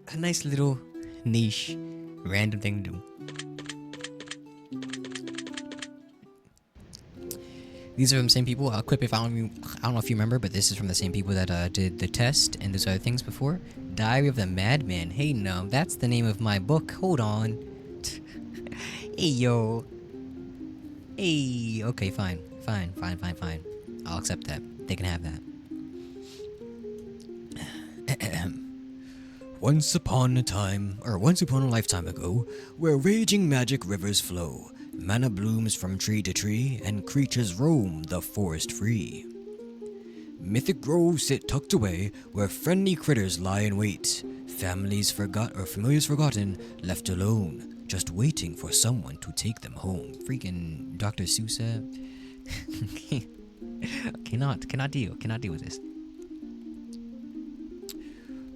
a nice little niche, random thing to do. These are from the same people. I'll clip if I don't know if you remember, but this is from the same people that did the test and those other things before. Diary of the Madman. Hey, no, that's the name of my book. Hold on. Hey, yo. Hey, okay, fine. Fine. I'll accept that. They can have that. Once upon a lifetime ago, where raging magic rivers flow, mana blooms from tree to tree, and creatures roam the forest free. Mythic groves sit tucked away, where friendly critters lie in wait. Families familiars forgotten, left alone, just waiting for someone to take them home. Freaking Dr. Seuss. Cannot deal with this.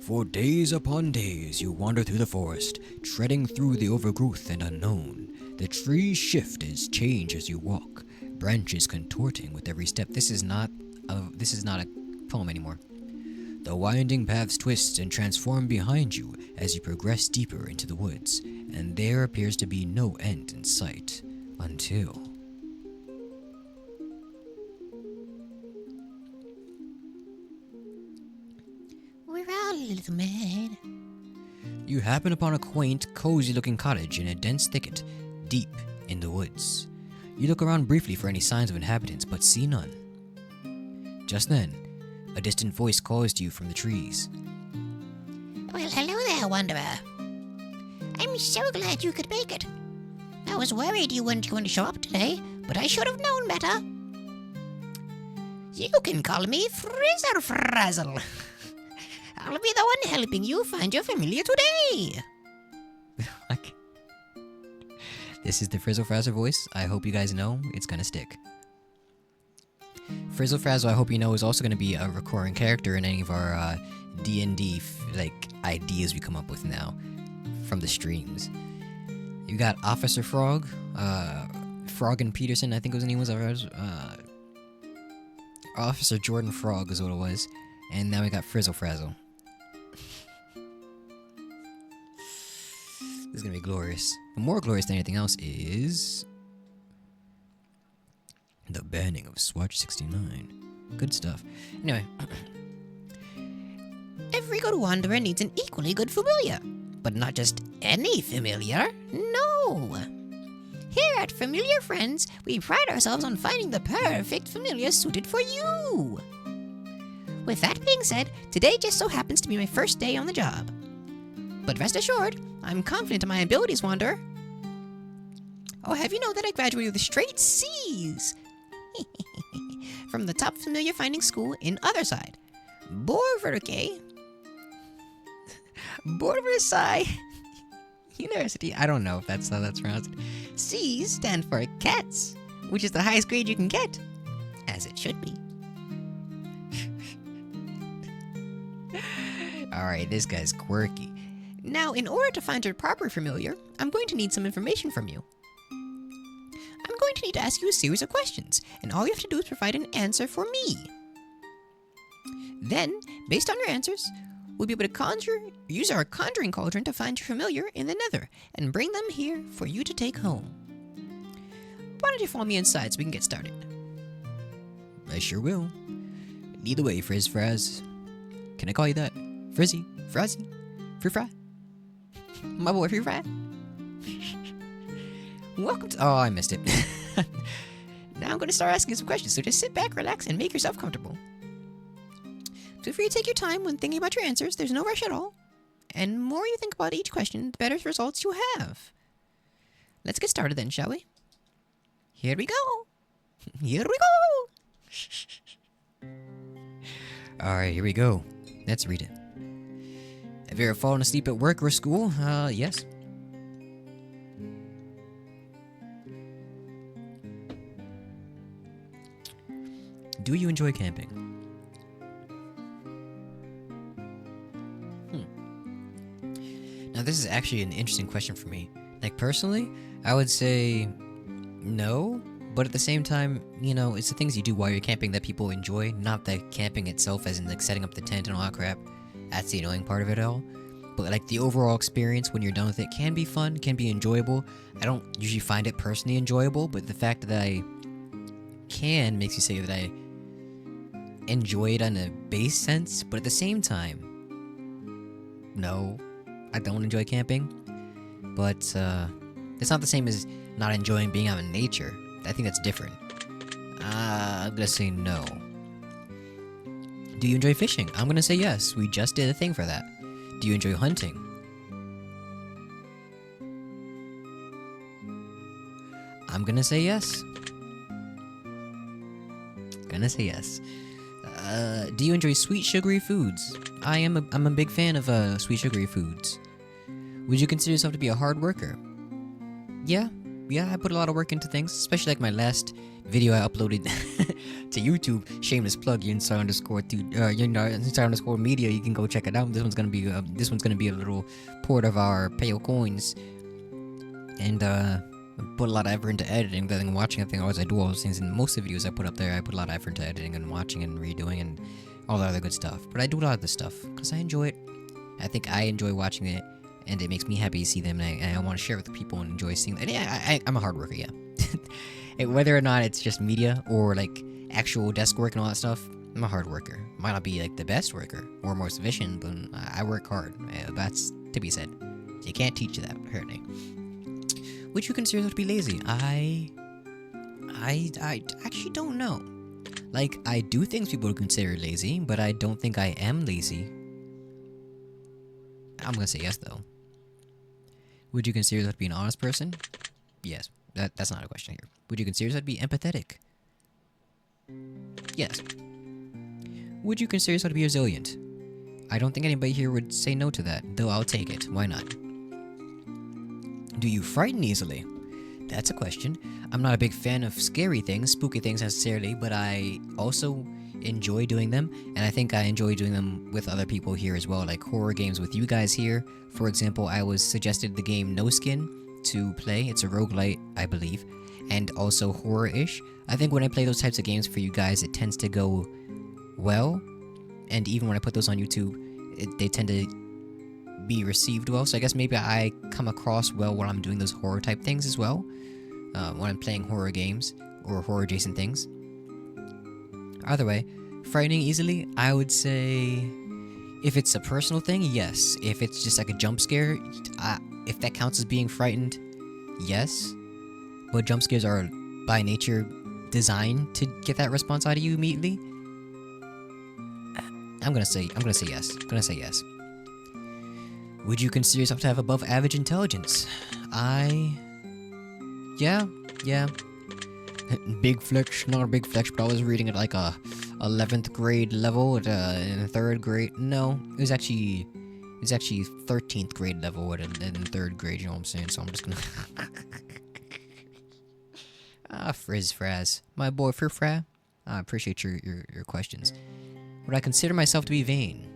For days upon days you wander through the forest, treading through the overgrowth and unknown. The trees shift as change as you walk, branches contorting with every step. This is not a poem anymore. The winding paths twist and transform behind you as you progress deeper into the woods, and there appears to be no end in sight until... We're all a little mad. You happen upon a quaint, cozy-looking cottage in a dense thicket, deep in the woods. You look around briefly for any signs of inhabitants, but see none. Just then, a distant voice calls to you from the trees. Well, hello there, Wanderer. I'm so glad you could make it. I was worried you weren't going to show up today, but I should have known better. You can call me Frizzle Frazzle. I'll be the one helping you find your familiar today. This is the Frizzle Frazzle voice. I hope you guys know it's gonna stick. Frizzle Frazzle, I hope you know, is also gonna be a recurring character in any of our D&D ideas we come up with now from the streams. You got Officer Frog, Frog and Peterson, I think his name was. Officer Jordan Frog is what it was, and now we got Frizzle Frazzle. This is gonna be glorious. But more glorious than anything else is the banning of Swatch 69. Good stuff. Anyway, Every good wanderer needs an equally good familiar. But not just any familiar. No! Here at Familiar Friends, we pride ourselves on finding the perfect familiar suited for you. With that being said, today just so happens to be my first day on the job. But rest assured, I'm confident in my abilities, Wanderer. Oh, have you know that I graduated with straight C's? From the top familiar finding school in Otherside. Borverke. Borversai University. I don't know if that's how that's pronounced. C's stand for cats, which is the highest grade you can get. As it should be. alright, this guy's quirky. Now, in order to find your proper familiar, I'm going to need some information from you. I'm going to need to ask you a series of questions, and all you have to do is provide an answer for me. Then, based on your answers, we'll be able to use our conjuring cauldron to find your familiar in the nether, and bring them here for you to take home. Why don't you follow me inside so we can get started? I sure will. Lead the way, Frizz Frazz. Can I call you that? Frizzy, Frazzy, Free Fry? My boy Free Fry? Welcome to... Oh, I missed it. Now I'm going to start asking you some questions, so just sit back, relax, and make yourself comfortable. Feel free to take your time when thinking about your answers. There's no rush at all. And the more you think about each question, the better results you have. Let's get started then, shall we? Here we go. Here we go. Alright, here we go. Let's read it. Have you ever fallen asleep at work or school? Yes. Do you enjoy camping? Now this is actually an interesting question for me. Like personally, I would say no, but at the same time, you know, it's the things you do while you're camping that people enjoy, not the camping itself as in like setting up the tent and all that crap. That's the annoying part of it all. but like the overall experience when you're done with it can be fun, can be enjoyable. I don't usually find it personally enjoyable, but the fact that I can makes you say that I enjoy it on a base sense. But at the same time, no, I don't enjoy camping. But it's not the same as not enjoying being out in nature. I think that's different. I'm gonna say no. Do you enjoy fishing? I'm gonna say yes. We just did a thing for that. Do you enjoy hunting? I'm gonna say yes. Gonna say yes. Do you enjoy sweet sugary foods? I'm a big fan of sweet sugary foods. Would you consider yourself to be a hard worker? Yeah, I put a lot of work into things, especially like my last video I uploaded to YouTube. Shameless plug, Insta_media. You can go check it out. This one's gonna be a little port of our Payo coins, and put a lot of effort into editing than watching. I do all those things in most of the videos I put up there. I put a lot of effort into editing and watching and redoing and all that other good stuff. But I do a lot of this stuff because I enjoy it. I think I enjoy watching it, and it makes me happy to see them, and I want to share with the people and enjoy seeing them. And yeah, I'm a hard worker, yeah. Whether or not it's just media or like actual desk work and all that stuff, I'm a hard worker. Might not be like the best worker or most efficient, but I work hard. That's to be said. You can't teach that, apparently. Would you consider yourself to be lazy? I actually don't know. Like, I do things people would consider lazy, but I don't think I am lazy. I'm gonna say yes, though. Would you consider yourself to be an honest person? Yes. That's not a question here. Would you consider yourself to be empathetic? Yes. Would you consider yourself to be resilient? I don't think anybody here would say no to that, though I'll take it. Why not? Do you frighten easily? That's a question. I'm not a big fan of scary things, spooky things necessarily, but I also enjoy doing them, and I think I enjoy doing them with other people here as well, like horror games with you guys here. For example, I was suggested the game No Skin to play. It's a roguelite, I believe, and also horror-ish. I think when I play those types of games for you guys, it tends to go well, and even when I put those on YouTube, they tend to be received well, so I guess maybe I come across well when I'm doing those horror type things as well, when I'm playing horror games or horror adjacent things. Either way, frightening easily, I would say if it's a personal thing, yes. If it's just like a jump scare, if that counts as being frightened, yes. But jump scares are by nature designed to get that response out of you immediately. I'm gonna say yes. Would you consider yourself to have above average intelligence? Yeah. Big flex, not a big flex, but I was reading at like a 11th grade level in 3rd grade. No, it was actually 13th grade level in 3rd grade, you know what I'm saying? So I'm just gonna frizz frazz. My boy Frifra. I appreciate your questions. Would I consider myself to be vain?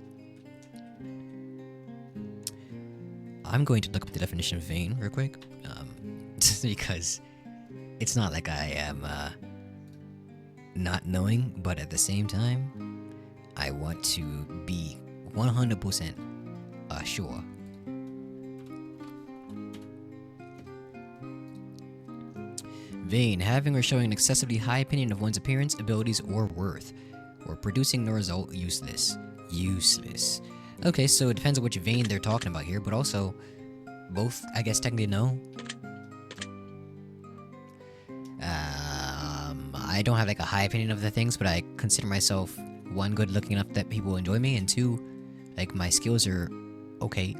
I'm going to look up the definition of vain real quick, because it's not like I am not knowing, but at the same time, I want to be 100% sure. Vain, having or showing an excessively high opinion of one's appearance, abilities, or worth, or producing the result useless. Useless. Okay, so it depends on which vein they're talking about here, but also, both, I guess, technically no. I don't have like a high opinion of the things, but I consider myself, one, good looking enough that people enjoy me, and two, like my skills are okay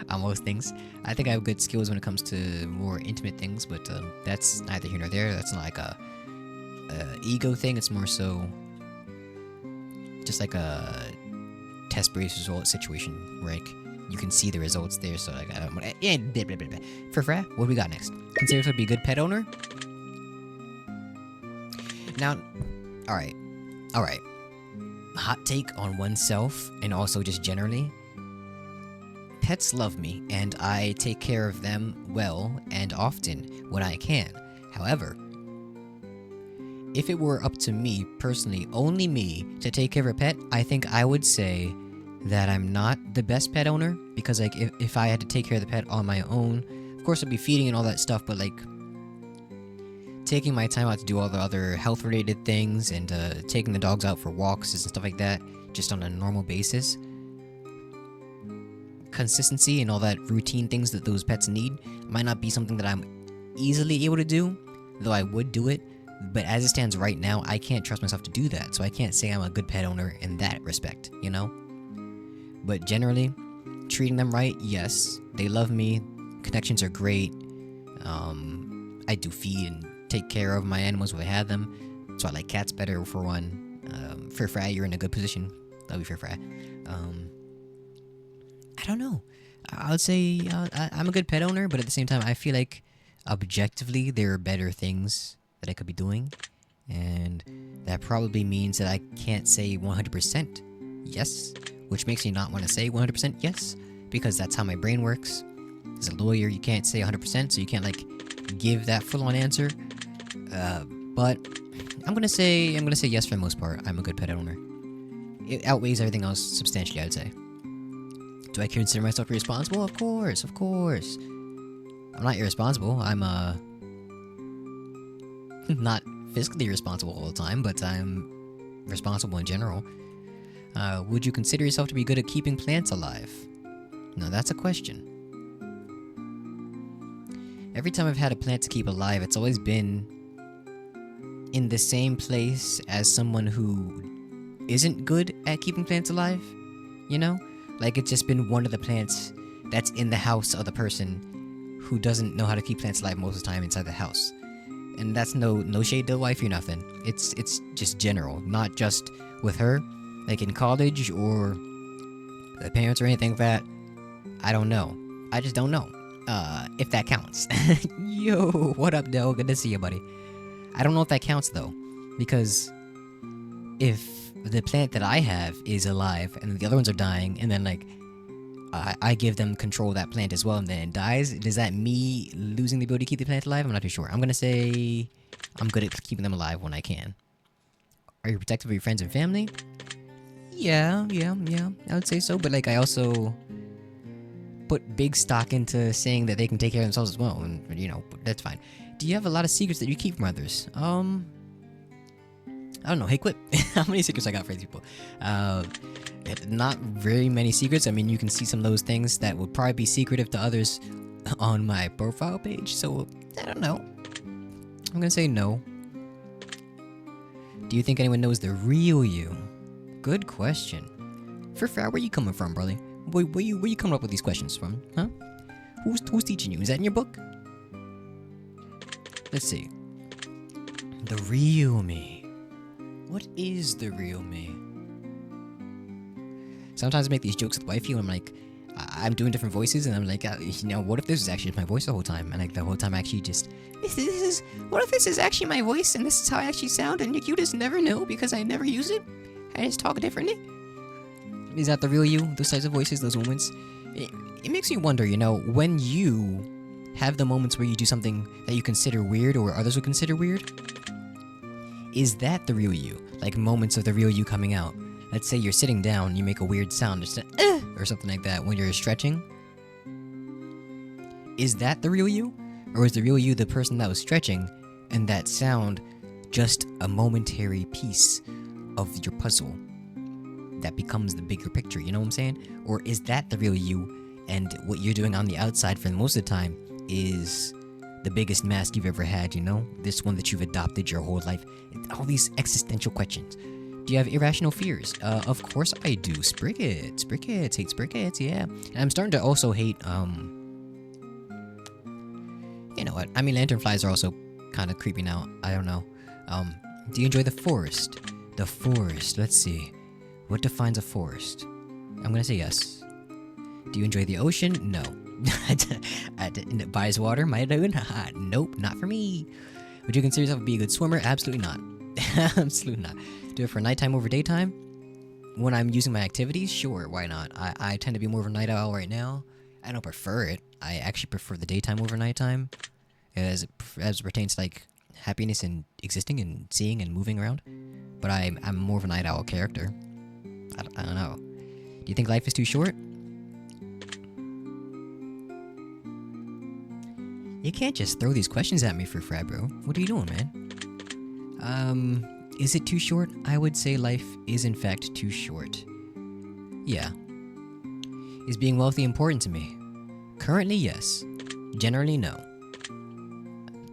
on most things. I think I have good skills when it comes to more intimate things, but that's neither here nor there. That's not like a ego thing. It's more so just like a test-based result situation where like you can see the results there. So like yeah, blah, blah, blah, blah. For what do we got next? Consider yourself to be a good pet owner. Now, all right. Hot take on oneself and also just generally. Pets love me, and I take care of them well and often when I can. However, if it were up to me, personally, only me, to take care of a pet, I think I would say that I'm not the best pet owner, because like if I had to take care of the pet on my own, of course I'd be feeding and all that stuff, but like taking my time out to do all the other health related things and taking the dogs out for walks and stuff like that just on a normal basis, consistency and all that routine things that those pets need might not be something that I'm easily able to do, though I would do it. But as it stands right now, I can't trust myself to do that, so I can't say I'm a good pet owner in that respect, you know? But generally, treating them right, yes. They love me, connections are great. I do feed and take care of my animals when I have them, so I like cats better for one. Fry, you're in a good position. Love you, Fry. I don't know. I would say I'm a good pet owner, but at the same time, I feel like objectively there are better things that I could be doing, and that probably means that I can't say 100% yes, which makes me not want to say 100% yes, because that's how my brain works. As a lawyer, you can't say 100%, so you can't like give that full-on answer. But I'm gonna say yes for the most part. I'm a good pet owner. It outweighs everything else substantially, I'd say. Do I consider myself irresponsible? Of course, of course. I'm not irresponsible. I'm not physically responsible all the time, but I'm responsible in general. Would you consider yourself to be good at keeping plants alive? No, that's a question. Every time I've had a plant to keep alive, it's always been in the same place as someone who isn't good at keeping plants alive, you know? Like, it's just been one of the plants that's in the house of the person who doesn't know how to keep plants alive most of the time inside the house. And that's no shade to the wife or nothing. It's just general, not just with her. Like in college or the parents or anything like that. I don't know. I just don't know. If that counts. Yo, what up, Del? Good to see you, buddy. I don't know if that counts though, because if the plant that I have is alive and the other ones are dying, and then like I give them control of that plant as well, and then it dies, does that me losing the ability to keep the plant alive? I'm not too sure. I'm gonna say I'm good at keeping them alive when I can. Are you protective of your friends and family? Yeah, I would say so, but like I also put big stock into saying that they can take care of themselves as well, and you know, that's fine. Do you have a lot of secrets that you keep from others? I don't know. Hey, Quip, how many secrets I got for these people? Not very many secrets. I mean, you can see some of those things that would probably be secretive to others on my profile page, so I don't know. I'm gonna say no. Do you think anyone knows the real you? Good question. Fry, where you coming from, brother? Where you coming up with these questions from, huh? Who's teaching you? Is that in your book? Let's see. The real me. What is the real me? Sometimes I make these jokes with wifey and I'm like, I'm doing different voices and I'm like, you know, what if this is actually my voice the whole time? And like the whole time I actually just, what if this is actually my voice and this is how I actually sound and you just never know because I never use it? I just talk differently? Is that the real you? Those types of voices, those moments? It makes you wonder, you know, when you have the moments where you do something that you consider weird or others would consider weird, is that the real you? Like moments of the real you coming out. Let's say you're sitting down, you make a weird sound, just or something like that when you're stretching. Is that the real you? Or is the real you the person that was stretching and that sound just a momentary piece of your puzzle that becomes the bigger picture, you know what I'm saying? Or is that the real you and what you're doing on the outside for most of the time is the biggest mask you've ever had, you know? This one that you've adopted your whole life. All these existential questions. Do you have irrational fears? Of course I do. Spriggets, hate spriggets, yeah. And I'm starting to also hate, you know what? I mean, lanternflies are also kind of creepy now. I don't know. Do you enjoy the forest? The forest, let's see. What defines a forest? I'm gonna say yes. Do you enjoy the ocean? No. Buys water? My dude? Nope, not for me. Would you consider yourself to be a good swimmer? Absolutely not. Absolutely not. Do it for nighttime over daytime? When I'm using my activities? Sure, why not? I tend to be more of a night owl right now. I don't prefer it. I actually prefer the daytime over nighttime. As it pertains to, like, happiness and existing and seeing and moving around. But I'm more of a night owl character. I don't know. Do you think life is too short? You can't just throw these questions at me for frat, bro. What are you doing, man? Is it too short? I would say life is in fact too short. Yeah. Is being wealthy important to me? Currently, yes. Generally, no.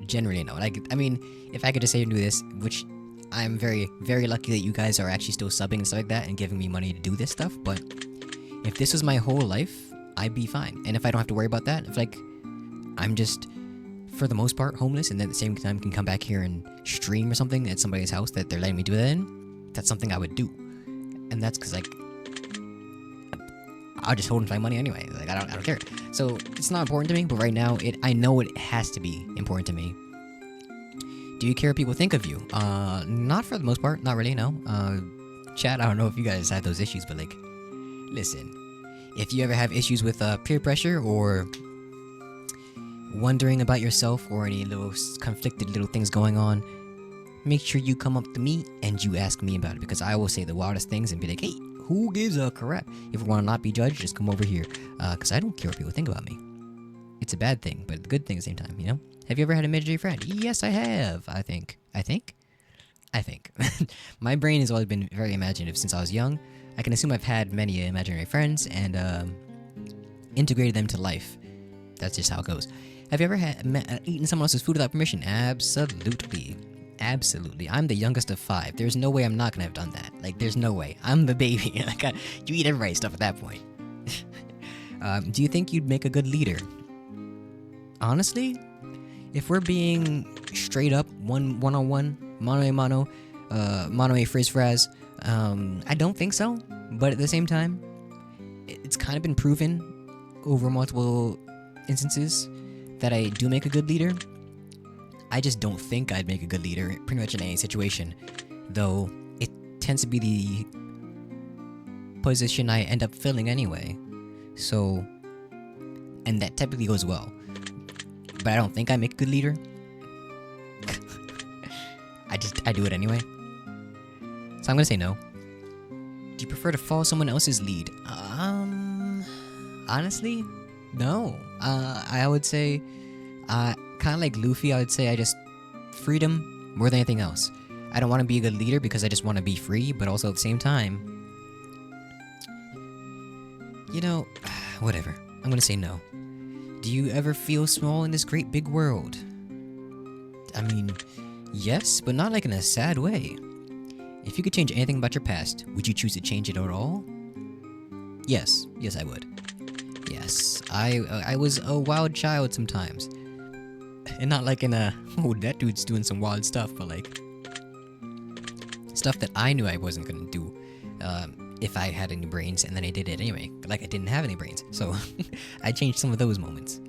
Generally, no. Like, I mean, if I could just say and do this, which I'm very, very lucky that you guys are actually still subbing and stuff like that and giving me money to do this stuff, but if this was my whole life, I'd be fine. And if I don't have to worry about that, if, like, I'm just, for the most part, homeless, and then at the same time can come back here and stream or something at somebody's house that they're letting me do that in, that's something I would do. And that's because, like, I'll just hold on to my money anyway. Like, I don't care. So, it's not important to me, but right now, I know it has to be important to me. Do you care what people think of you? Not for the most part. Not really, no. Chat, I don't know if you guys have those issues, but, like, listen. If you ever have issues with peer pressure or wondering about yourself or any little conflicted little things going on, make sure you come up to me and you ask me about it, because I will say the wildest things and be like, hey, who gives a crap? If you want to not be judged, just come over here, because I don't care what people think about me. It's a bad thing, but a good thing at the same time, you know? Have you ever had a imaginary friend? Yes, I have, I think. My brain has always been very imaginative since I was young. I can assume I've had many imaginary friends and integrated them to life. That's just how it goes. Have you ever eaten someone else's food without permission? Absolutely. Absolutely. I'm the youngest of 5. There's no way I'm not gonna have done that. Like, there's no way. I'm the baby. Like, you eat everybody's stuff at that point. Do you think you'd make a good leader? Honestly, if we're being straight up, one-on-one, mano a phrase fraz, I don't think so. But at the same time, it's kind of been proven over multiple instances that I do make a good leader. I just don't think I'd make a good leader pretty much in any situation, though it tends to be the position I end up filling anyway. So, and that typically goes well. But I don't think I make a good leader. I do it anyway. So I'm gonna say no. Do you prefer to follow someone else's lead? Honestly, no. I would say, kind of like Luffy, I would say I just freedom more than anything else. I don't want to be a good leader because I just want to be free, but also at the same time, you know, whatever. I'm gonna say no. Do you ever feel small in this great big world? I mean, yes, but not like in a sad way. If you could change anything about your past, would you choose to change it at all? Yes. Yes, I would. Yes, I was a wild child sometimes. And not like in a, oh, that dude's doing some wild stuff, but like, stuff that I knew I wasn't gonna do if I had any brains, and then I did it anyway. Like, I didn't have any brains, so I changed some of those moments.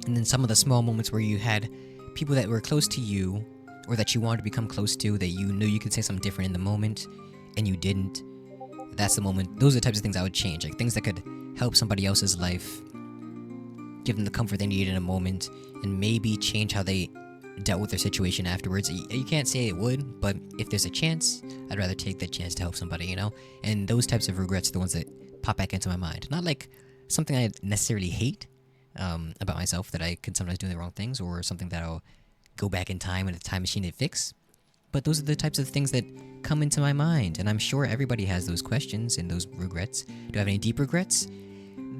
And then some of the small moments where you had people that were close to you, or that you wanted to become close to, that you knew you could say something different in the moment, and you didn't. That's the moment. Those are the types of things I would change, like things that could help somebody else's life, give them the comfort they needed in a moment, and maybe change how they dealt with their situation afterwards. You can't say it would, but if there's a chance, I'd rather take that chance to help somebody, you know? And those types of regrets are the ones that pop back into my mind. Not like something I necessarily hate about myself, that I could sometimes do the wrong things, or something that I'll go back in time in a time machine to fix. But those are the types of things that come into my mind, and I'm sure everybody has those questions and those regrets. Do I have any deep regrets?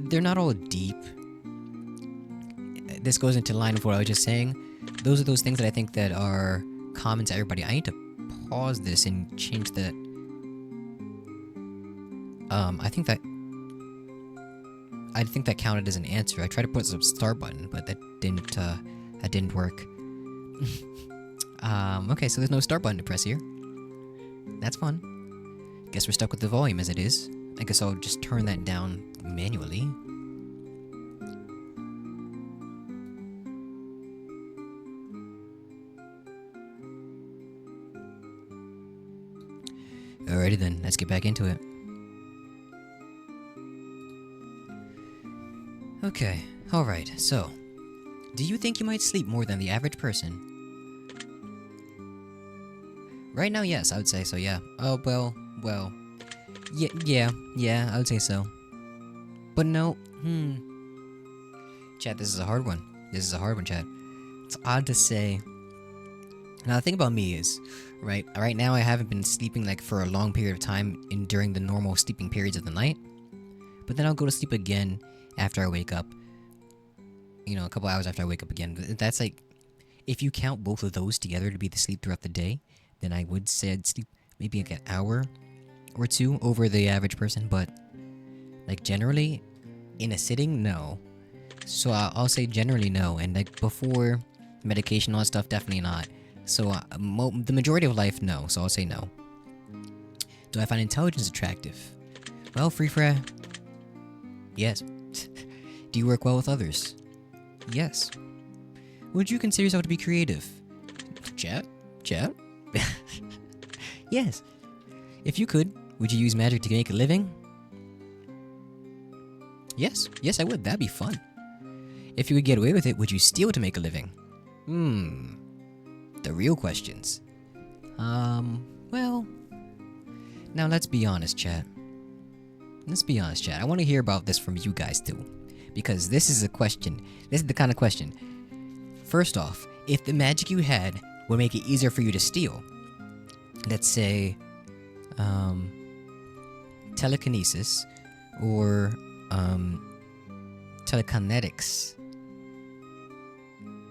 They're not all deep. This goes into line with what I was just saying. Those are those things that I think that are common to everybody. I need to pause this and change that. I think that counted as an answer. I tried to put some start button, but that didn't work. Okay, so there's no start button to press here. That's fun. Guess we're stuck with the volume as it is. I guess I'll just turn that down manually. Alrighty then, let's get back into it. Okay, alright, so, do you think you might sleep more than the average person? Right now, yes, I would say so, yeah. Oh, well, Yeah, I would say so. But no, Chad, this is a hard one. This is a hard one, Chad. It's odd to say. Now, the thing about me is, right now I haven't been sleeping like for a long period of time during the normal sleeping periods of the night. But then I'll go to sleep again after I wake up. You know, a couple hours after I wake up again. That's like, if you count both of those together to be the sleep throughout the day, then I would say I'd sleep maybe like an hour or two over the average person. But like generally, in a sitting, no. So I'll say generally no. And like before medication, all that stuff, definitely not. So the majority of life, no. So I'll say no. Do I find intelligence attractive? Well, Free, yes. Do you work well with others? Yes. Would you consider yourself to be creative? Chat? Yes. If you could, would you use magic to make a living? Yes, I would. That'd be fun. If you could get away with it, would you steal to make a living? The real questions. Well... Now let's be honest, chat. I want to hear about this from you guys too. Because this is a question. This is the kind of question. First off, if the magic you had would make it easier for you to steal, let's say, telekinesis, or, telekinetics.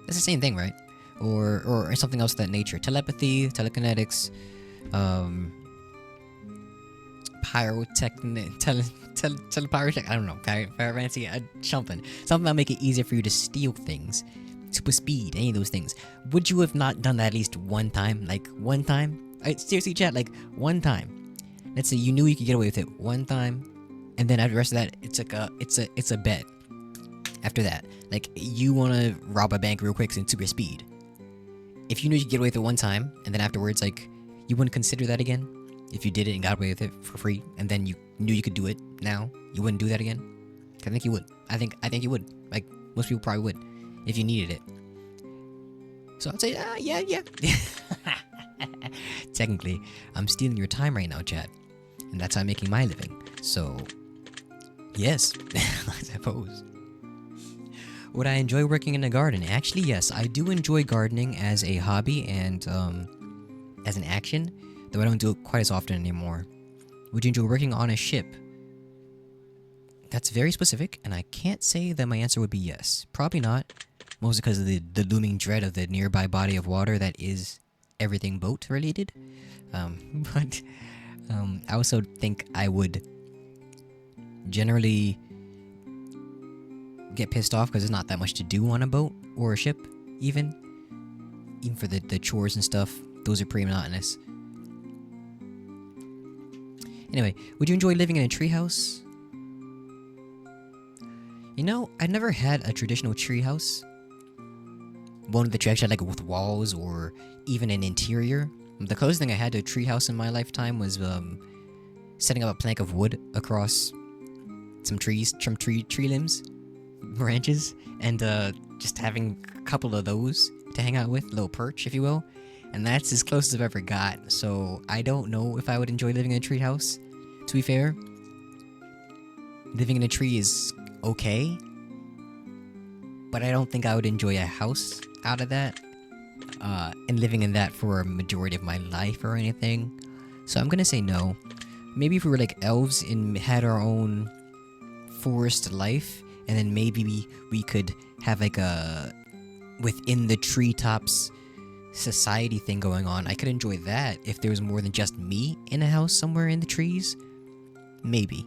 That's the same thing, right? Or something else of that nature. Telepathy, telekinetics, telepyrotech, I don't know, pyromancy, something that'll make it easier for you to steal things, super speed, any of those things. Would you have not done that at least one time? Like, one time? Seriously, chat, like, one time. Let's say you knew you could get away with it one time, and then after the rest of that, it's like it's a bet. After that, like, you want to rob a bank real quick in super speed. If you knew you could get away with it one time, and then afterwards, like, you wouldn't consider that again? If you did it and got away with it for free, and then you knew you could do it now, you wouldn't do that again? I think you would. I think you would. Like, most people probably would, if you needed it. So I'd say, yeah. Technically, I'm stealing your time right now, chat. And that's how I'm making my living. So, yes, I suppose. Would I enjoy working in a garden? Actually, yes, I do enjoy gardening as a hobby and as an action, though I don't do it quite as often anymore. Would you enjoy working on a ship? That's very specific, and I can't say that my answer would be yes. Probably not, mostly because of the looming dread of the nearby body of water that is everything boat related. But I also think I would generally get pissed off because there's not that much to do on a boat or a ship, even for the chores and stuff. Those are pretty monotonous. Anyway, would you enjoy living in a treehouse? You know, I never had a traditional treehouse. One of the tree actually had, like, with walls or even an interior. The closest thing I had to a treehouse in my lifetime was setting up a plank of wood across some trees, some tree limbs, branches, and just having a couple of those to hang out with, a little perch, if you will. And that's as close as I've ever got. So I don't know if I would enjoy living in a treehouse. To be fair, living in a tree is okay, but I don't think I would enjoy a house out of that, and living in that for a majority of my life or anything. So I'm gonna say no. Maybe if we were like elves and had our own forest life, and then maybe we could have like a within the treetops society thing going on. I could enjoy that if there was more than just me in a house somewhere in the trees. Maybe.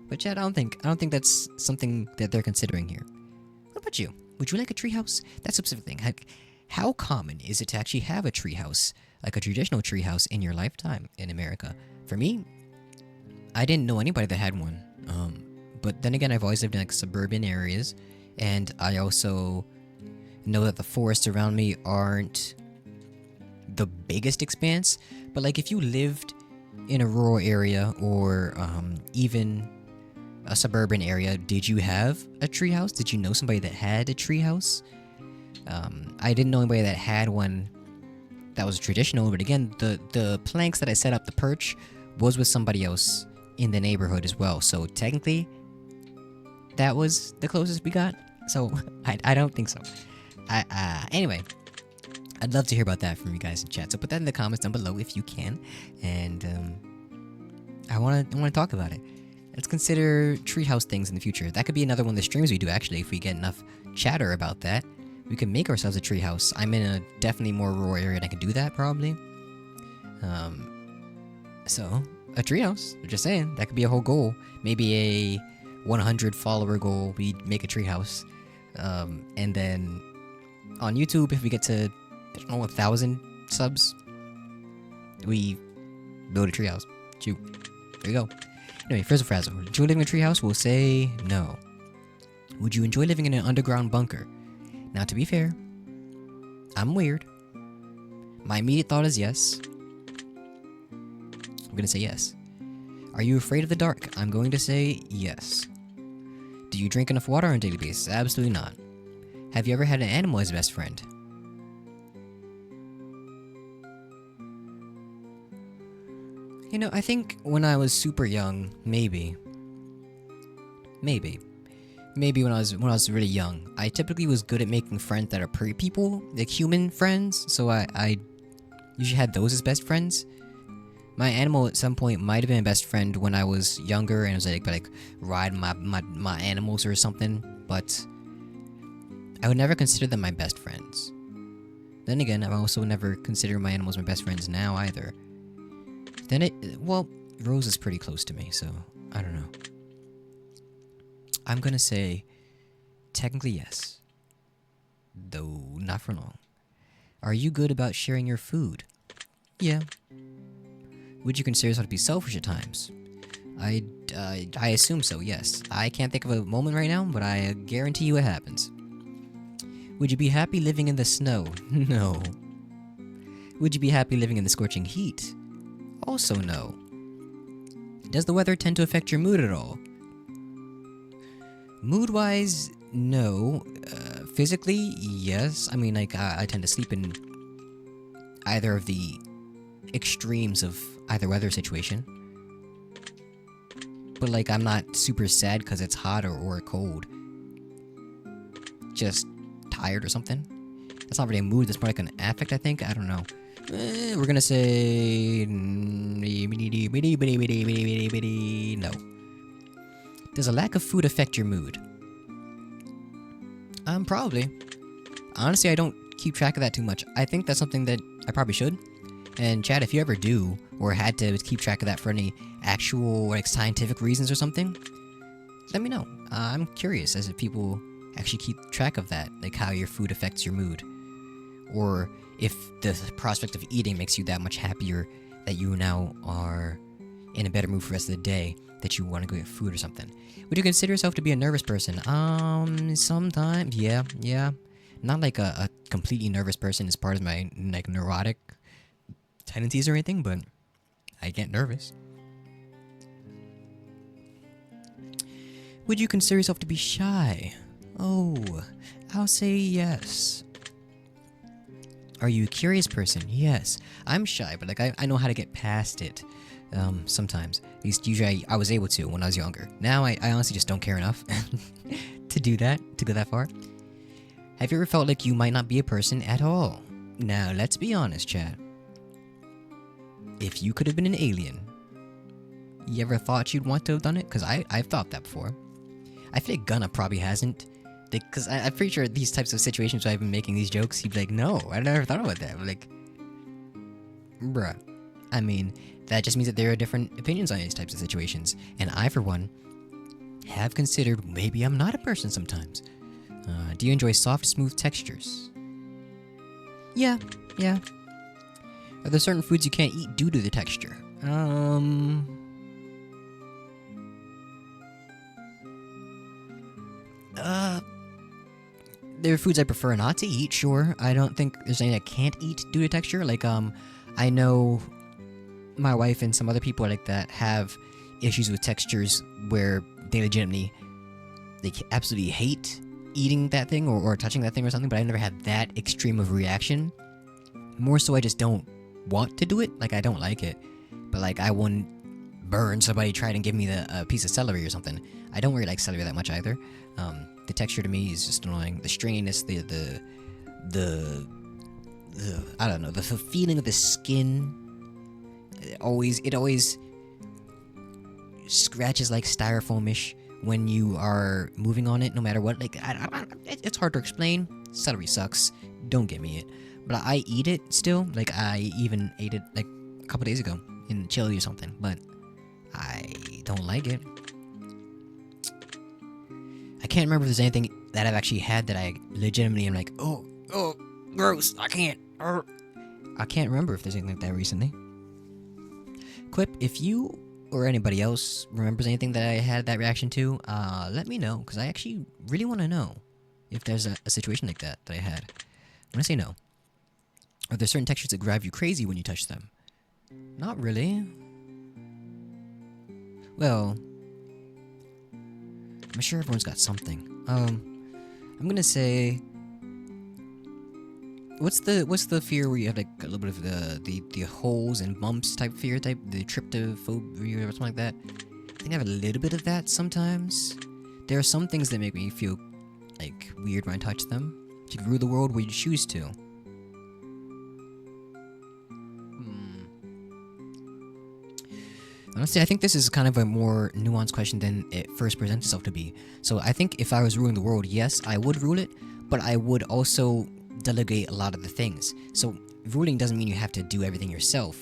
But Chad, I don't think that's something that they're considering here. What about you? Would you like a treehouse? That's a specific thing. How common is it to actually have a treehouse, like a traditional treehouse, in your lifetime in America? For me, I didn't know anybody that had one. But then again, I've always lived in like suburban areas, and I also know that the forests around me aren't the biggest expanse. But like, if you lived in a rural area or even a suburban area, did you have a treehouse? Did you know somebody that had a treehouse? I didn't know anybody that had one that was traditional, but again, the planks that I set up, the perch, was with somebody else in the neighborhood as well. So technically, that was the closest we got. So I don't think so. Anyway, I'd love to hear about that from you guys in chat. So put that in the comments down below if you can, and I want to talk about it. Let's consider treehouse things in the future. That could be another one of the streams we do, actually, if we get enough chatter about that. We could make ourselves a treehouse. I'm in a definitely more rural area and I could do that, probably. So, a treehouse. Just saying. That could be a whole goal. Maybe a 100 follower goal. We make a treehouse. And then on YouTube, if we get to, I don't know, 1,000 subs, we build a treehouse. Shoot. There you go. Anyway, Frizzle Frazzle. Would you enjoy living in a treehouse? We'll say no. Would you enjoy living in an underground bunker? Now, to be fair, I'm weird. My immediate thought is yes. I'm gonna say yes. Are you afraid of the dark? I'm going to say yes. Do you drink enough water on a daily basis? Absolutely not. Have you ever had an animal as a best friend? You know, I think when I was super young, maybe when I was really young, I typically was good at making friends that are people, like human friends. So I usually had those as best friends. My animal at some point might have been a best friend when I was younger, and I was like ride my animals or something. But I would never consider them my best friends. Then again, I also never consider my animals my best friends now either. Well, Rose is pretty close to me, so I don't know. I'm gonna say technically yes, though not for long. Are you good about sharing your food? Yeah. Would you consider yourself to be selfish at times? I assume so, yes. I can't think of a moment right now, but I guarantee you it happens. Would you be happy living in the snow? No. Would you be happy living in the scorching heat? Also no. Does the weather tend to affect your mood at all? Mood-wise, no. Physically, yes. I mean, like, I tend to sleep in either of the extremes of either weather situation. But, like, I'm not super sad because it's hot or cold. Just tired or something. That's not really a mood, that's more like an affect, I think. I don't know. We're gonna say no. Does a lack of food affect your mood? Probably. Honestly, I don't keep track of that too much. I think that's something that I probably should. And Chad, if you ever do, or had to keep track of that for any actual, like, scientific reasons or something, let me know. I'm curious as if people actually keep track of that, like how your food affects your mood. Or if the prospect of eating makes you that much happier that you now are in a better mood for the rest of the day, that you want to go get food or something. Would you consider yourself to be a nervous person? Sometimes, yeah. Not like a completely nervous person as part of my, like, neurotic tendencies or anything, but I get nervous. Would you consider yourself to be shy? Oh, I'll say yes. Are you a curious person? Yes. I'm shy, but, like, I know how to get past it. Sometimes. At least usually I was able to when I was younger. Now I honestly just don't care enough to do that, to go that far. Have you ever felt like you might not be a person at all? Now, let's be honest, Chad. If you could have been an alien, you ever thought you'd want to have done it? Because I've thought that before. I feel like Gunna probably hasn't. Because I'm pretty sure these types of situations where I've been making these jokes, he'd be like, no, I never thought about that. I'm like, bruh. I mean, that just means that there are different opinions on these types of situations. And I, for one, have considered maybe I'm not a person sometimes. Do you enjoy soft, smooth textures? Yeah. Are there certain foods you can't eat due to the texture? There are foods I prefer not to eat, sure. I don't think there's anything I can't eat due to texture. Like, I know my wife and some other people like that have issues with textures where they legitimately, they absolutely hate eating that thing or touching that thing or something, but I never had that extreme of reaction. More so I just don't want to do it. Like, I don't like it. But, like, I wouldn't burn somebody tried and give me a piece of celery or something. I don't really like celery that much either. The texture to me is just annoying. The stringiness, the I don't know, the feeling of the skin. It always scratches like styrofoamish when you are moving on it, no matter what. Like, it's hard to explain. Celery sucks. Don't get me it. But I eat it still. Like, I even ate it like a couple days ago in chili or something. But I don't like it. I can't remember if there's anything that I've actually had that I legitimately am like, oh, gross. I can't. I can't remember if there's anything like that recently. Quip, if you or anybody else remembers anything that I had that reaction to, let me know, because I actually really want to know if there's a situation like that I had. I'm going to say no. Are there certain textures that drive you crazy when you touch them? Not really. Well, I'm sure everyone's got something. I'm going to say... What's the fear where you have like a little bit of the holes and bumps type fear type, the tryptophobia or something like that? I think I have a little bit of that sometimes. There are some things that make me feel like weird when I touch them. If you could rule the world, would you choose to? Honestly, I think this is kind of a more nuanced question than it first presents itself to be. So I think if I was ruling the world, yes, I would rule it, but I would also delegate a lot of the things. So ruling doesn't mean you have to do everything yourself.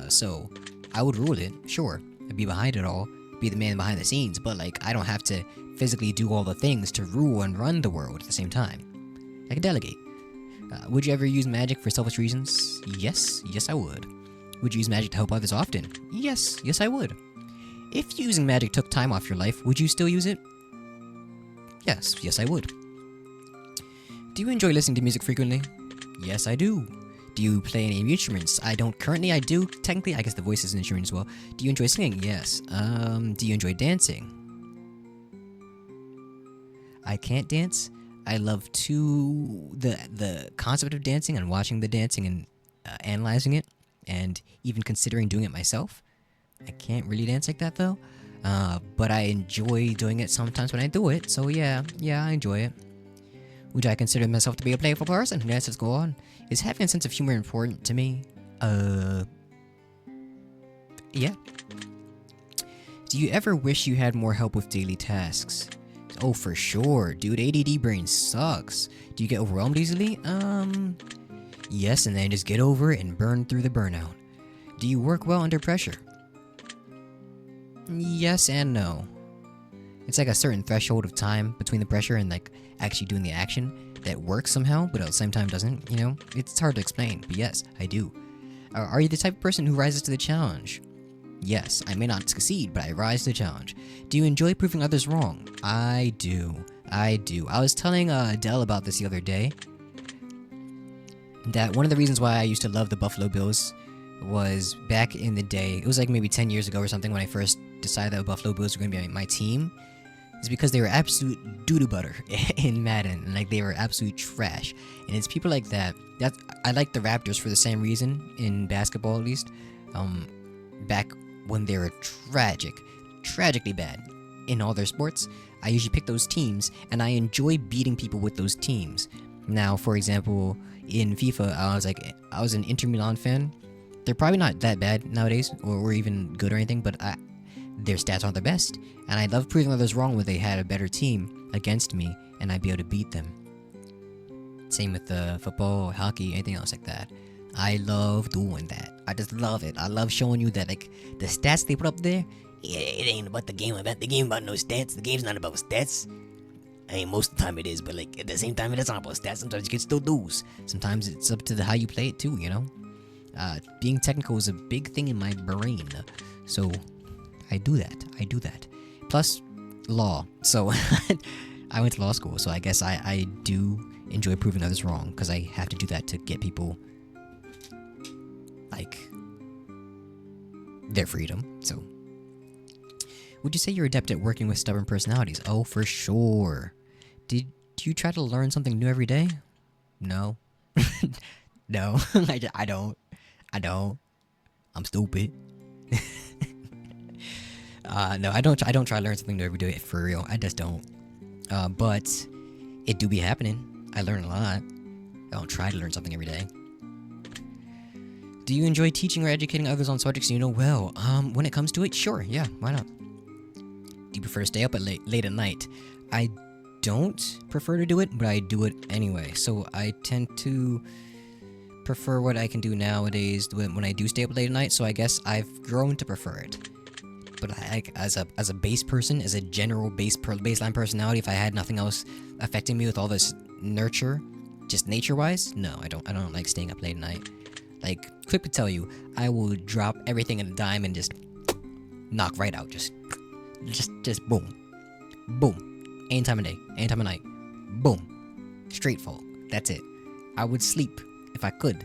So I would rule it, sure. I'd be behind it all, be the man behind the scenes, but like I don't have to physically do all the things to rule and run the world at the same time. I could delegate. Would you ever use magic for selfish reasons? Yes, I would. Would you use magic to help others often? Yes, I would. If using magic took time off your life, would you still use it? Yes, I would. Do you enjoy listening to music frequently? Yes, I do. Do you play any instruments? I don't currently. I do. Technically, I guess the voice is an instrument as well. Do you enjoy singing? Yes. Do you enjoy dancing? I can't dance. I love the concept of dancing and watching the dancing and analyzing it and even considering doing it myself. I can't really dance like that though. But I enjoy doing it sometimes when I do it. So yeah, I enjoy it. Would I consider myself to be a playful person? Yes, let's go on. Is having a sense of humor important to me? Yeah. Do you ever wish you had more help with daily tasks? Oh, for sure. Dude, ADD brain sucks. Do you get overwhelmed easily? Yes, and then just get over it and burn through the burnout. Do you work well under pressure? Yes and no. It's like a certain threshold of time between the pressure and like actually doing the action that works somehow, but at the same time doesn't, you know? It's hard to explain, but yes, I do. Are you the type of person who rises to the challenge? Yes, I may not succeed, but I rise to the challenge. Do you enjoy proving others wrong? I do. I was telling Dell about this the other day, that one of the reasons why I used to love the Buffalo Bills was back in the day, it was like maybe 10 years ago or something when I first decided that the Buffalo Bills were going to be my team, is because they were absolute doo-doo butter in Madden, and like they were absolute trash. And it's people like that I like the Raptors for the same reason, in basketball at least, back when they were tragically bad in all their sports. I usually pick those teams, and I enjoy beating people with those teams. Now, for example, in FIFA, I was an Inter Milan fan. They're probably not that bad nowadays, or even good or anything, but their stats aren't the best, and I love proving others wrong when they had a better team against me, and I'd be able to beat them. Same with football, hockey, anything else like that. I love doing that. I just love it. I love showing you that, like, the stats they put up there, yeah, it ain't about the game. The game about no stats. The game's not about stats. I mean, most of the time it is, but like at the same time, it's not about stats. Sometimes you can still lose. Sometimes it's up to how you play it too, you know? Being technical is a big thing in my brain. So, I do that. Plus, law. So, I went to law school, so I guess I do enjoy proving others wrong, because I have to do that to get people, like, their freedom. So, would you say you're adept at working with stubborn personalities? Oh, for sure. Do you try to learn something new every day? No. No, I don't. I'm stupid. No, I don't. I don't try to learn something new every day for real. I just don't. But it do be happening. I learn a lot. I don't try to learn something every day. Do you enjoy teaching or educating others on subjects you know well? When it comes to it, sure. Yeah, why not? Do you prefer to stay up at late at night? I don't prefer to do it, but I do it anyway. So I tend to prefer what I can do nowadays when I do stay up late at night. So I guess I've grown to prefer it. But as a base person, as a general baseline personality, if I had nothing else affecting me with all this nurture, just nature-wise, no, I don't like staying up late at night. Like, quick to tell you, I will drop everything in a dime and just knock right out. Just boom. Boom. Any time of day, any time of night. Boom. Straight fall. That's it. I would sleep if I could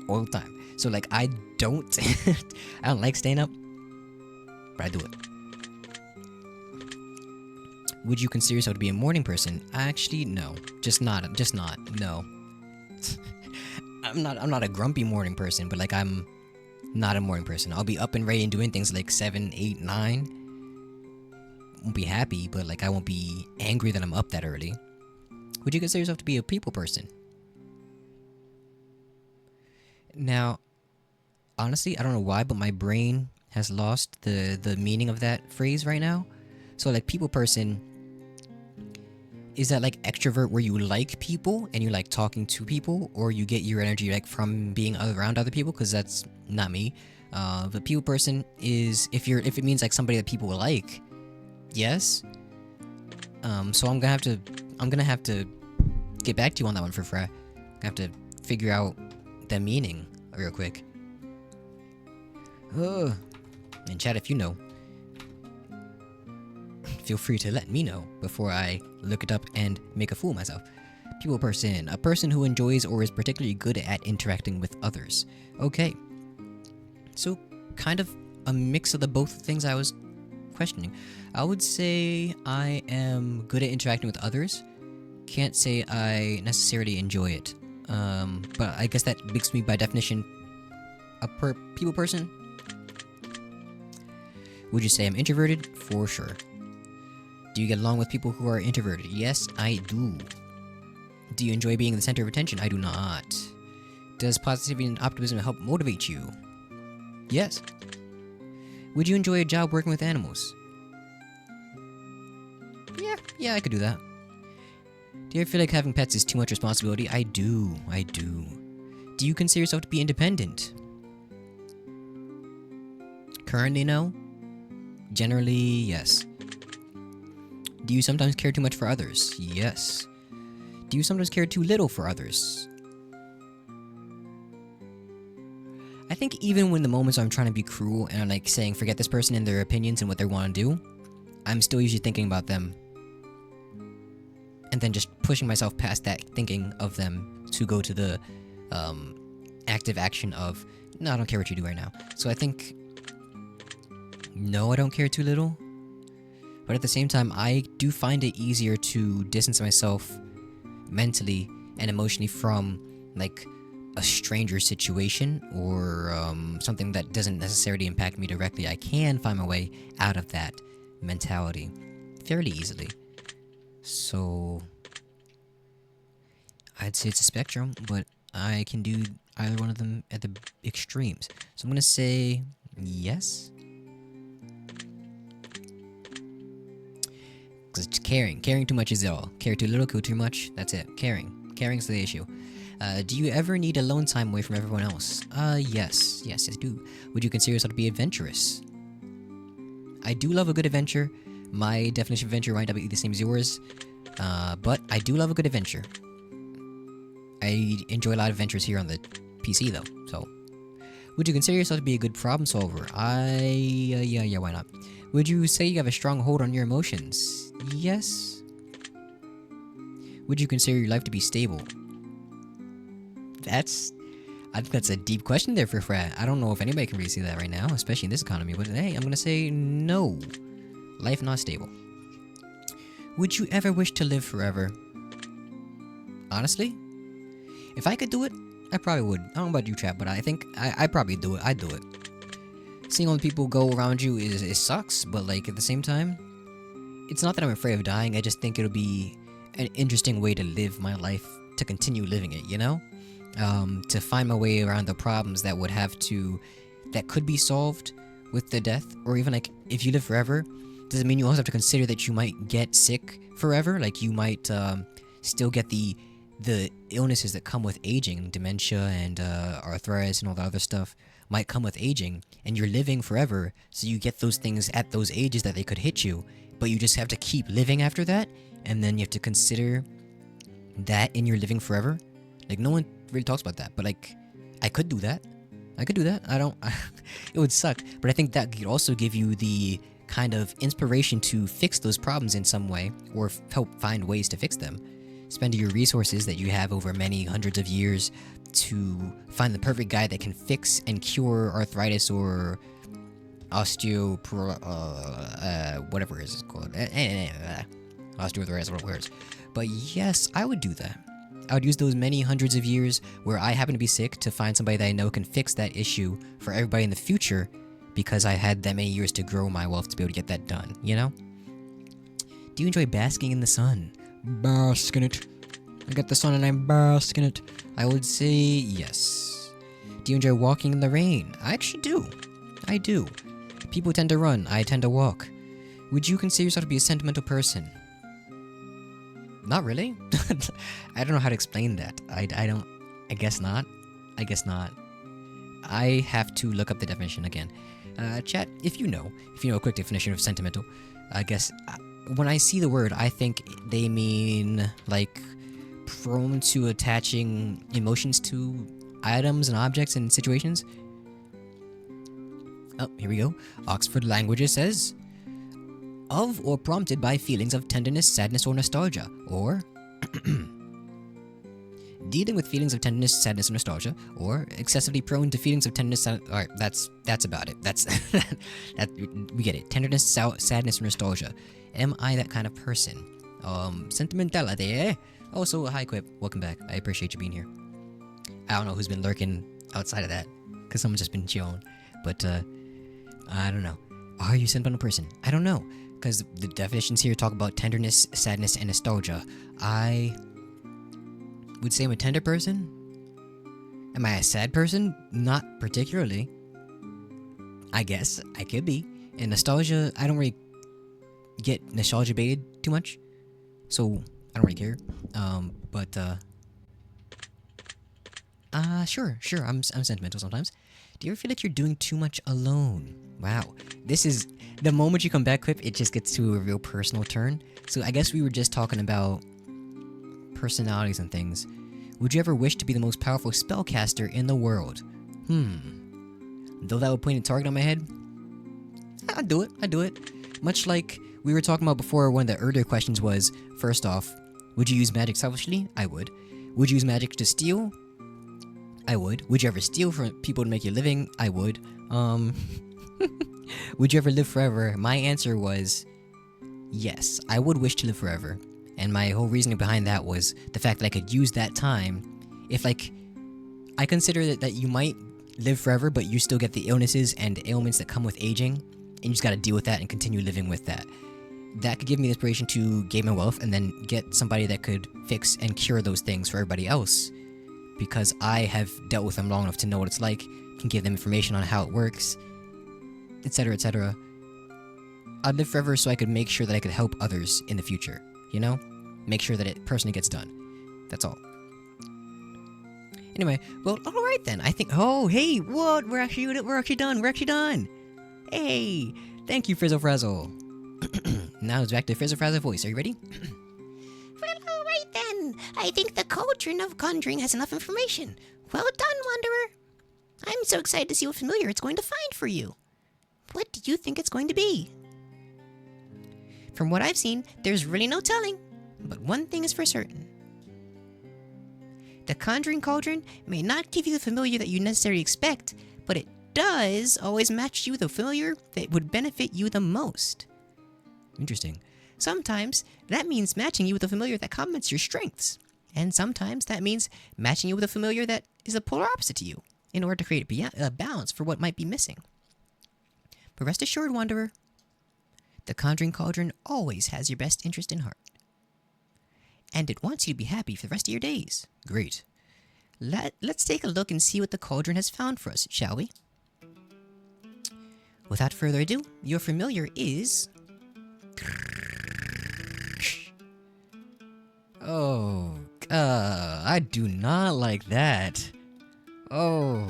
all the time. So, like, I don't I don't like staying up, but I do it. Would you consider yourself to be a morning person? Actually, no. Just not. No. I'm not a grumpy morning person, but like I'm not a morning person. I'll be up and ready and doing things like 7, 8, 9. Won't be happy, but like I won't be angry that I'm up that early. Would you consider yourself to be a people person? Now, honestly, I don't know why, but my brain has lost the meaning of that phrase right now. So like people person, is that like extrovert where you like people and you like talking to people, or you get your energy like from being around other people? Because that's not me. The people person is if it means like somebody that people like, yes. So I'm gonna have to get back to you on that one for Fred. I have to figure out the meaning real quick. And chat if you know. Feel free to let me know before I look it up and make a fool of myself. People person, a person who enjoys or is particularly good at interacting with others. Okay. So, kind of a mix of the both things I was questioning. I would say I am good at interacting with others. Can't say I necessarily enjoy it. But I guess that makes me by definition a people person. Would you say I'm introverted? For sure. Do you get along with people who are introverted? Yes, I do. Do you enjoy being the center of attention? I do not. Does positivity and optimism help motivate you? Yes. Would you enjoy a job working with animals? Yeah, I could do that. Do you ever feel like having pets is too much responsibility? I do. Do you consider yourself to be independent? Currently, no. Generally, yes. Do you sometimes care too much for others? Yes. Do you sometimes care too little for others? I think even when the moments I'm trying to be cruel and I'm like saying forget this person and their opinions and what they want to do, I'm still usually thinking about them. And then just pushing myself past that thinking of them to go to the active action of, no, I don't care what you do right now. So I think, no, I don't care too little. But at the same time, I do find it easier to distance myself mentally and emotionally from, like, a stranger situation or something that doesn't necessarily impact me directly. I can find my way out of that mentality fairly easily. So, I'd say it's a spectrum, but I can do either one of them at the extremes. So I'm gonna say yes. Because it's caring. Caring too much is it all. Care too little, care too much, that's it. Caring. Caring's the issue. Do you ever need alone time away from everyone else? Yes. Yes, I do. Would you consider yourself to be adventurous? I do love a good adventure. My definition of adventure might not be the same as yours. But I do love a good adventure. I enjoy a lot of adventures here on the PC though, so. Would you consider yourself to be a good problem solver? Yeah, why not? Would you say you have a strong hold on your emotions? Yes. Would you consider your life to be stable? I think that's a deep question there for Frat. I don't know if anybody can really see that right now, especially in this economy, but hey, I'm gonna say no. Life not stable. Would you ever wish to live forever? Honestly, if I could do it, I probably would. I don't know about you, Trap, but I think I'd probably do it. I'd do it. seeing all the people go around you it sucks, but like at the same time, it's not that I'm afraid of dying. I just think it'll be an interesting way to live my life, to continue living it, you know? To find my way around the problems that could be solved with the death, or even like if you live forever, does it mean you also have to consider that you might get sick forever? Like you might still get the illnesses that come with aging, dementia and arthritis and all that other stuff might come with aging, and you're living forever, so you get those things at those ages that they could hit you, but you just have to keep living after that, and then you have to consider that in your living forever. Like no one really talks about that, but like I could do that. I don't. It would suck, but I think that could also give you the kind of inspiration to fix those problems in some way, or help find ways to fix them. Spend your resources that you have over many hundreds of years to find the perfect guy that can fix and cure arthritis or whatever it's called. Osteoarthritis, whatever it is. But yes, I would do that. I would use those many hundreds of years where I happen to be sick to find somebody that I know can fix that issue for everybody in the future, because I had that many years to grow my wealth to be able to get that done, you know? Do you enjoy basking in the sun? Bask in it. I got the sun and I'm basking in it. I would say yes. Do you enjoy walking in the rain? I actually do. I do. People tend to run, I tend to walk. Would you consider yourself to be a sentimental person? Not really. I don't know how to explain that. I guess not. I have to look up the definition again. Chat, if you know a quick definition of sentimental, I guess when I see the word, I think they mean like prone to attaching emotions to items and objects and situations. Oh, here we go. Oxford Languages says, of or prompted by feelings of tenderness, sadness, or nostalgia, or dealing with feelings of tenderness, sadness, or nostalgia, or excessively prone to feelings of tenderness. Alright, that's about it. That's we get it. Tenderness, sadness, or nostalgia. Am I that kind of person? Sentimentality, eh? Also, hi Quip, welcome back. I appreciate you being here. I don't know who's been lurking outside of that, because someone's just been chilling. But I don't know. Are you a sentimental person? I don't know, because the definitions here talk about tenderness, sadness, and nostalgia. I would say I'm a tender person. Am I a sad person? Not particularly. I guess I could be. And nostalgia, I don't really get nostalgia baited too much, so I don't really care. Sure, I'm sentimental sometimes. Do you ever feel like you're doing too much alone? Wow, this is the moment you come back, Quip, it just gets to a real personal turn. So I guess we were just talking about personalities and things. Would you ever wish to be the most powerful spellcaster in the world? Though that would point a target on my head? I'd do it. Much like we were talking about before, one of the earlier questions was, first off, would you use magic selfishly? I would. Would you use magic to steal? I would. Would you ever steal from people to make your living? I would. Would you ever live forever? My answer was yes, I would wish to live forever. And my whole reasoning behind that was the fact that I could use that time. If, like, I consider that you might live forever, but you still get the illnesses and ailments that come with aging, and you just gotta deal with that and continue living with that. That could give me the inspiration to gain my wealth and then get somebody that could fix and cure those things for everybody else. Because I have dealt with them long enough to know what it's like, can give them information on how it works, etc., etc. I'd live forever so I could make sure that I could help others in the future, you know? Make sure that it personally gets done. That's all. Anyway, well, alright then. I think, oh, hey, what? We're actually done. Hey, thank you, Frizzle Frazzle. Now it's back to Frizzle Frazzle voice. Are you ready? Well, alright then. I think the Cauldron of Conjuring has enough information. Well done, Wanderer. I'm so excited to see what familiar it's going to find for you. What do you think it's going to be? From what I've seen, there's really no telling. But one thing is for certain. The Conjuring Cauldron may not give you the familiar that you necessarily expect, but it does always match you with a familiar that would benefit you the most. Interesting. Sometimes that means matching you with a familiar that complements your strengths, and sometimes that means matching you with a familiar that is a polar opposite to you, in order to create a balance for what might be missing. But rest assured, Wanderer, the Conjuring Cauldron always has your best interest in heart. And it wants you to be happy for the rest of your days. Great. Let's take a look and see what the Cauldron has found for us, shall we? Without further ado, your familiar is... Oh, I do not like that. Oh.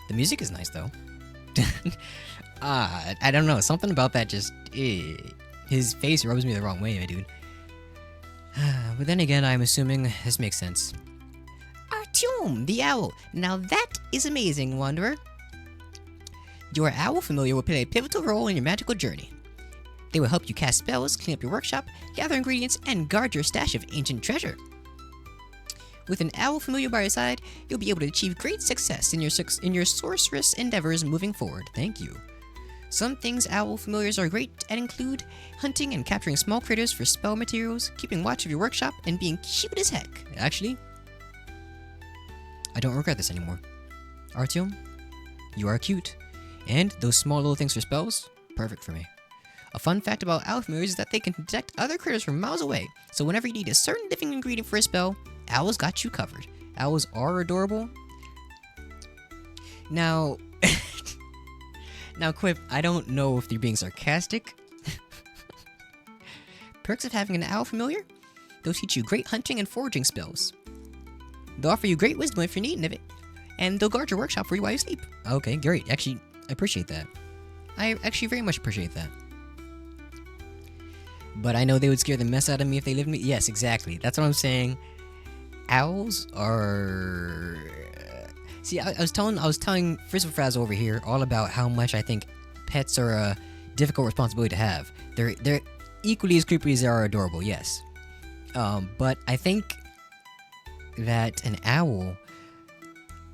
The music is nice, though. I don't know. Something about that just... His face rubs me the wrong way, my dude. But then again, I'm assuming this makes sense. Artyom, the owl. Now that is amazing, Wanderer. Your owl familiar will play a pivotal role in your magical journey. They will help you cast spells, clean up your workshop, gather ingredients, and guard your stash of ancient treasure. With an owl familiar by your side, you'll be able to achieve great success in your sorceress endeavors moving forward. Thank you. Some things owl familiars are great at include hunting and capturing small critters for spell materials, keeping watch of your workshop, and being cute as heck. Actually, I don't regret this anymore. Artyom, you are cute. And those small little things for spells, perfect for me. A fun fact about owl familiars is that they can detect other critters from miles away, so whenever you need a certain living ingredient for a spell, owls got you covered. Owls are adorable. Now, Quip, I don't know if you're being sarcastic. Perks of having an owl familiar? They'll teach you great hunting and foraging spells. They'll offer you great wisdom if you're needing of it, and they'll guard your workshop for you while you sleep. Okay, great. Actually, I appreciate that. I actually very much appreciate that. But I know they would scare the mess out of me if they lived with me. Yes, exactly. That's what I'm saying. Owls are... See, I was telling Frizzle Frazzle over here all about how much I think pets are a difficult responsibility to have. They're equally as creepy as they are adorable, yes. But I think that an owl...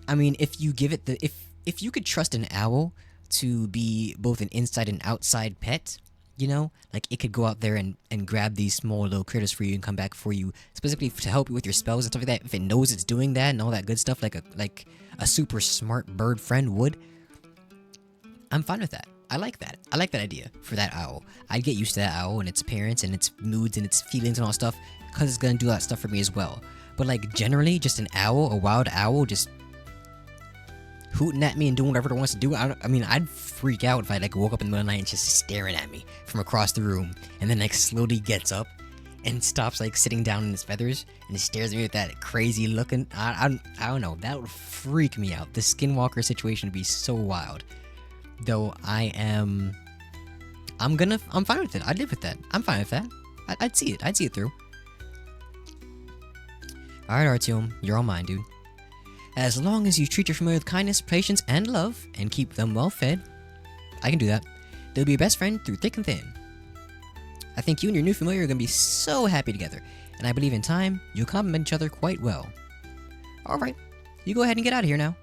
I mean, if you give it the... If you could trust an owl to be both an inside and outside pet, you know, like it could go out there and grab these small little critters for you and come back for you specifically to help you with your spells and stuff like that. If it knows it's doing that and all that good stuff, like a super smart bird friend would, I'm fine with that. I like that. I like that idea for that owl. I'd get used to that owl and its appearance and its moods and its feelings and all that stuff because it's gonna do that stuff for me as well. But like generally, just an owl, a wild owl, just hooting at me and doing whatever it wants to do. I mean, I'd freak out if I like woke up in the middle of the night and just staring at me from across the room, and then like slowly gets up and stops like sitting down in its feathers and stares at me with that crazy looking. I don't know. That would freak me out. The Skinwalker situation would be so wild. Though I'm fine with it. I'd live with that. I'm fine with that. I'd see it. I'd see it through. All right, Artyom, you're all mine, dude. As long as you treat your familiar with kindness, patience, and love, and keep them well fed, I can do that. They'll be your best friend through thick and thin. I think you and your new familiar are going to be so happy together, and I believe in time, you'll complement each other quite well. Alright, you go ahead and get out of here now.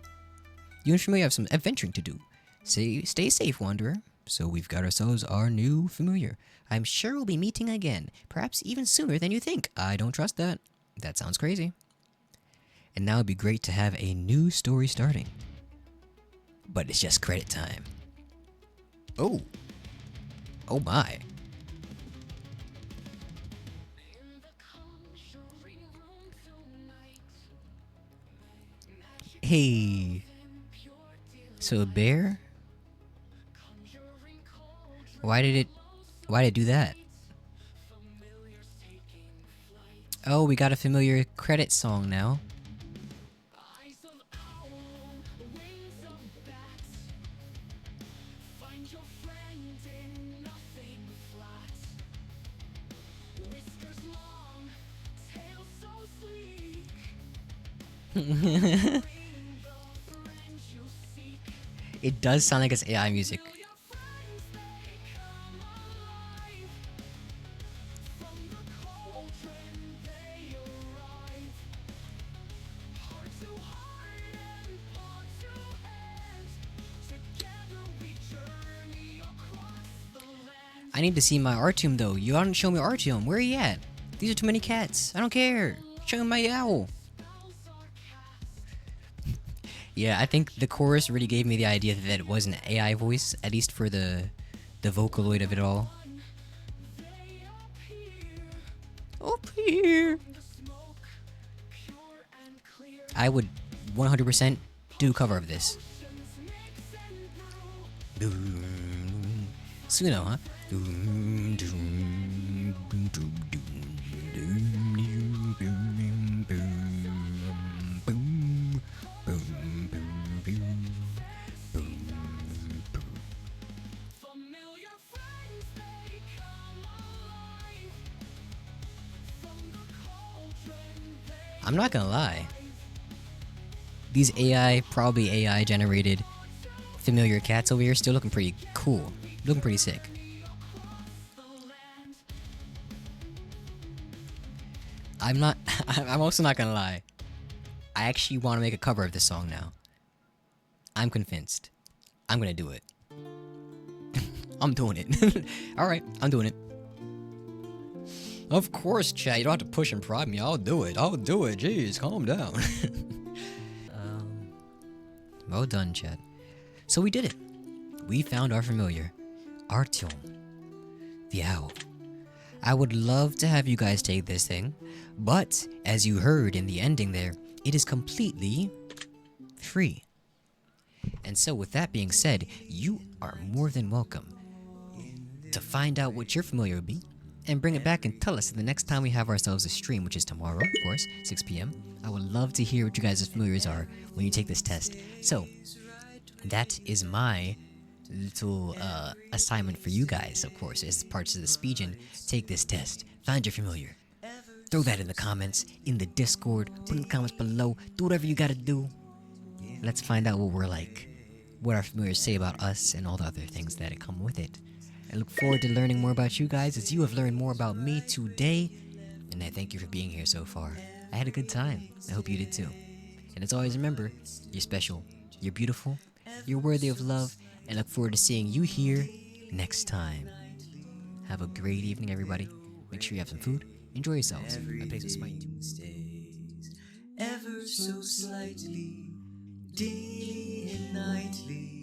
You and familiar have some adventuring to do. Stay safe, Wanderer. So we've got ourselves our new familiar. I'm sure we'll be meeting again, perhaps even sooner than you think. I don't trust that. That sounds crazy. And now it'd be great to have a new story starting. But it's just credit time. Oh. Oh my. Hey. So a bear? Why did it do that? Oh, we got a familiar credit song now. It does sound like it's AI music. I need to see my Artyom though. You haven't shown me Artyom. Where are you at? These are too many cats. I don't care. Show me my owl. Yeah, I think the chorus really gave me the idea that it was an AI voice, at least for the Vocaloid of it all. Up here. I would 100% do a cover of this. Suno, huh? I'm not gonna lie. These probably AI generated familiar cats over here still looking pretty cool. Looking pretty sick. I'm also not gonna lie. I actually want to make a cover of this song now. I'm convinced. I'm gonna do it. I'm doing it. Alright, I'm doing it. Of course, chat. You don't have to push and prod me. I'll do it. Jeez, calm down. Well done, chat. So we did it. We found our familiar. Artyom. The owl. I would love to have you guys take this thing, but as you heard in the ending there, it is completely free. And so with that being said, you are more than welcome to find out what your familiar would be and bring it back and tell us the next time we have ourselves a stream, which is tomorrow, of course, 6 p.m. I would love to hear what you guys' familiars are when you take this test. So, that is my little assignment for you guys, of course, as parts of the speech. Take this test. Find your familiar. Throw that in the comments, in the Discord, put in the comments below. Do whatever you gotta do. Let's find out what we're like, what our familiars say about us, and all the other things that come with it. I look forward to learning more about you guys as you have learned more about me today. And I thank you for being here so far. I had a good time. I hope you did too. And as always, remember, you're special, you're beautiful, you're worthy of love, and look forward to seeing you here next time. Have a great evening, everybody. Make sure you have some food. Enjoy yourselves. My place was mine too. Stays ever so slightly, daily and nightly.